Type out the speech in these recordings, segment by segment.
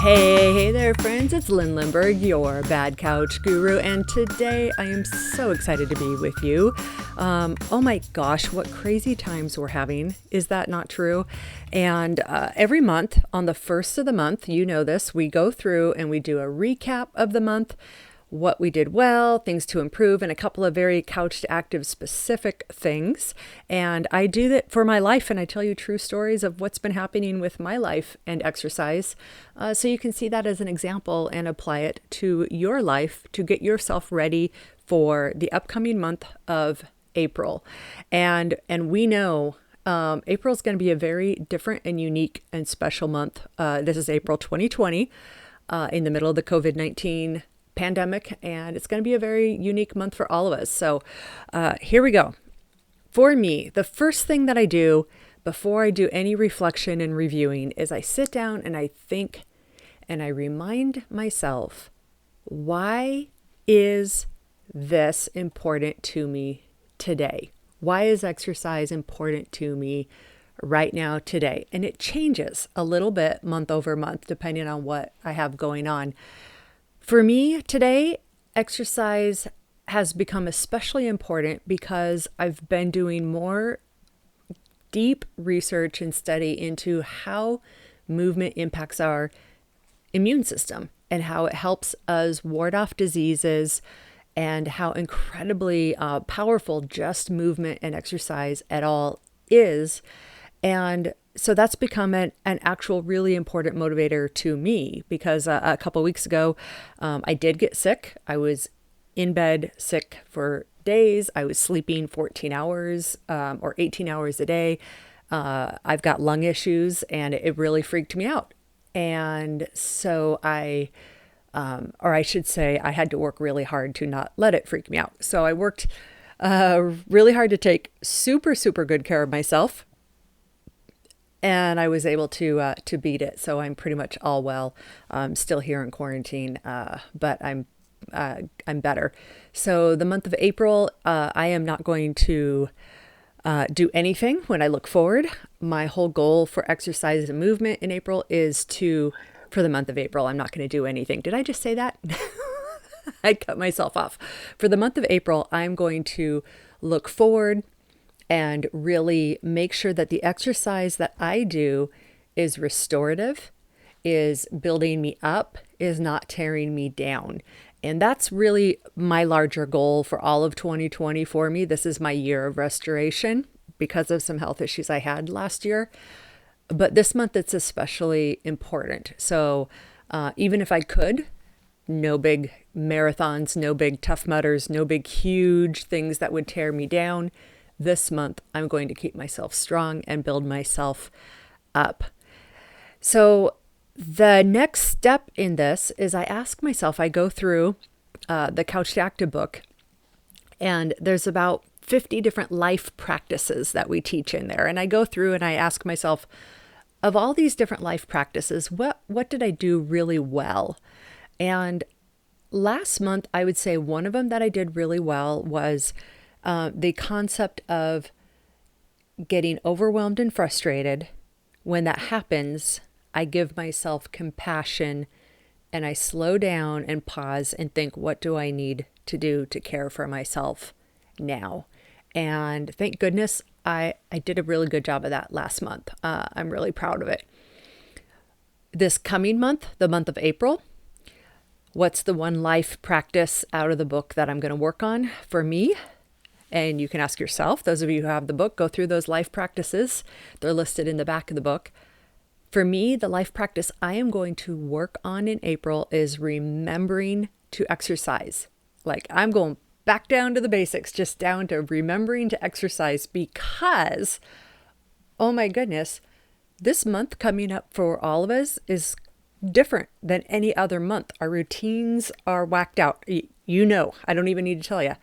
Hey there, friends. It's Lynn Lindberg, your Bad Couch Guru, and today I am so excited to be with you. Oh my gosh, what crazy times we're having. Is that not true? And every month, on the first of the month, you know this, we go through and we do a recap of the month, what we did well, things to improve, and a couple of very Couch to Active specific things. And I do that for my life, and I tell you true stories of what's been happening with my life and exercise. So you can see that as an example and apply it to your life to get yourself ready for the upcoming month of April. And we know April is going to be a very different and unique and special month. This is April 2020, in the middle of the COVID-19 pandemic, and it's going to be a very unique month for all of us. So here we go. For me, the first thing that I do before I do any reflection and reviewing is I sit down and I think and I remind myself, why is this important to me today? Why is exercise important to me right now today? And it changes a little bit month over month, depending on what I have going on. For me today, exercise has become especially important because I've been doing more deep research and study into how movement impacts our immune system and how it helps us ward off diseases and how incredibly powerful just movement and exercise at all is. And so that's become an actual really important motivator to me because a couple of weeks ago, I did get sick. I was in bed sick for days. I was sleeping 14 hours or 18 hours a day. I've got lung issues and it really freaked me out. And so or I should say, I had to work really hard to not let it freak me out. So I worked really hard to take super, super good care of myself. And I was able to beat it. So I'm pretty much all well. I'm still here in quarantine, but I'm better. So the month of April, I am not going to do anything when I look forward. My whole goal for exercise and movement in April is for the month of April, I'm not going to do anything. Did I just say that? I cut myself off. For the month of April, I'm going to look forward and really make sure that the exercise that I do is restorative, is building me up, is not tearing me down. And that's really my larger goal for all of 2020 for me. This is my year of restoration because of some health issues I had last year. But this month it's especially important. So even if I could, no big marathons, no big Tough Mudders, no big huge things that would tear me down. This month, I'm going to keep myself strong and build myself up. So the next step in this is I ask myself, I go through the Couch to Active book, and there's about 50 different life practices that we teach in there. And I go through and I ask myself, of all these different life practices, what did I do really well? And last month, I would say one of them that I did really well was the concept of getting overwhelmed and frustrated. When that happens, I give myself compassion and I slow down and pause and think, what do I need to do to care for myself now? And thank goodness I did a really good job of that last month. I'm really proud of it. This coming month, the month of April, what's the one life practice out of the book that I'm going to work on for me? And you can ask yourself, those of you who have the book, go through those life practices. They're listed in the back of the book. For me, the life practice I am going to work on in April is remembering to exercise. Like I'm going back down to the basics, just down to remembering to exercise because, oh my goodness, this month coming up for all of us is different than any other month. Our routines are whacked out. You know, I don't even need to tell you.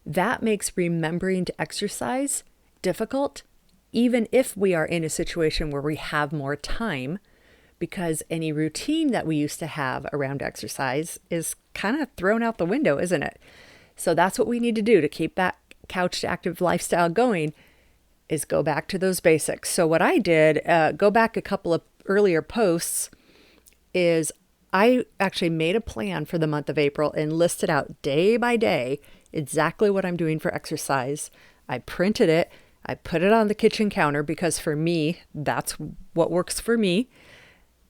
That makes remembering to exercise difficult, even if we are in a situation where we have more time, because any routine that we used to have around exercise is kind of thrown out the window, isn't it? So that's what we need to do to keep that Couch to Active lifestyle going, is go back to those basics. So what I did, go back a couple of earlier posts is I actually made a plan for the month of April and listed out day by day exactly what I'm doing for exercise. I printed it. I put it on the kitchen counter because for me, that's what works for me.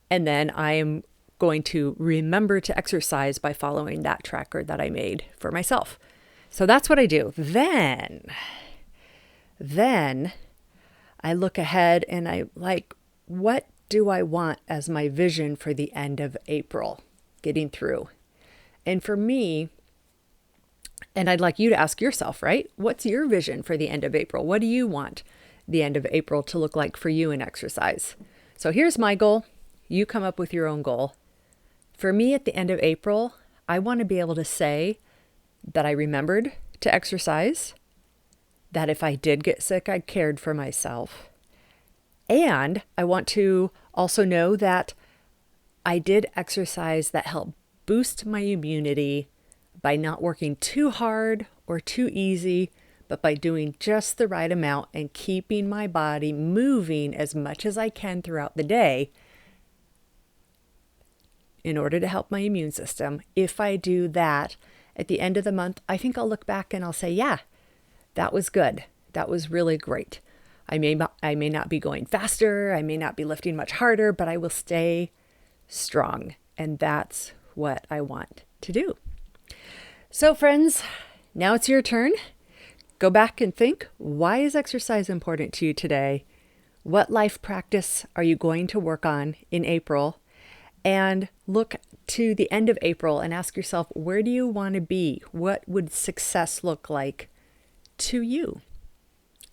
And then I am going to remember to exercise by following that tracker that I made for myself. So that's what I do. Then I look ahead and I like, what do I want as my vision for the end of April, getting through? And for me, and I'd like you to ask yourself, right? What's your vision for the end of April? What do you want the end of April to look like for you in exercise? So here's my goal. You come up with your own goal. For me, at the end of April, I want to be able to say that I remembered to exercise, that if I did get sick, I cared for myself. And I want to also know that I did exercise that helped boost my immunity by not working too hard or too easy, but by doing just the right amount and keeping my body moving as much as I can throughout the day in order to help my immune system. If I do that at the end of the month, I think I'll look back and I'll say, yeah, that was good. That was really great. I may not be going faster. I may not be lifting much harder, but I will stay strong. And that's what I want to do. So friends, now it's your turn. Go back and think, why is exercise important to you today? What life practice are you going to work on in April? And look to the end of April and ask yourself, where do you want to be? What would success look like to you?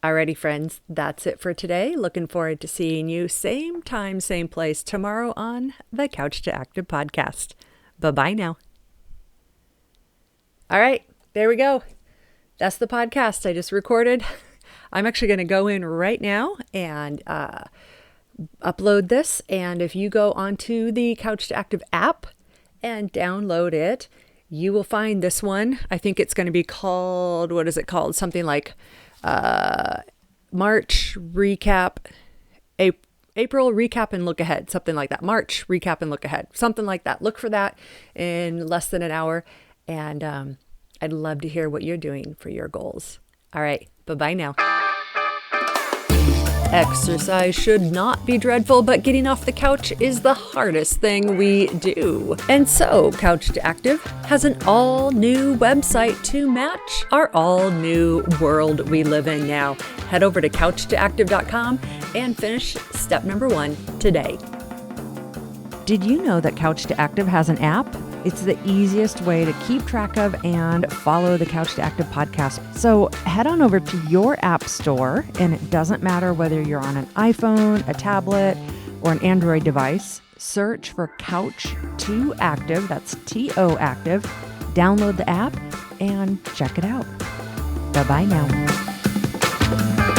Alrighty, friends, that's it for today. Looking forward to seeing you same time, same place tomorrow on the Couch to Active podcast. Bye-bye now. All right, there we go. That's the podcast I just recorded. I'm actually going to go in right now and upload this. And if you go onto the Couch to Active app and download it, you will find this one. I think it's going to be called, what is it called? Something like March recap, April recap and look ahead, something like that. March recap and look ahead, something like that. Look for that in less than an hour. And I'd love to hear what you're doing for your goals. All right, bye-bye now. Exercise should not be dreadful, but getting off the couch is the hardest thing we do. And so, Couch to Active has an all-new website to match our all-new world we live in now. Head over to couchtoactive.com and finish step number 1 today. Did you know that Couch to Active has an app? It's the easiest way to keep track of and follow the Couch to Active podcast. So head on over to your app store, and it doesn't matter whether you're on an iPhone, a tablet, or an Android device. Search for Couch to Active, that's T-O Active. Download the app and check it out. Bye-bye now.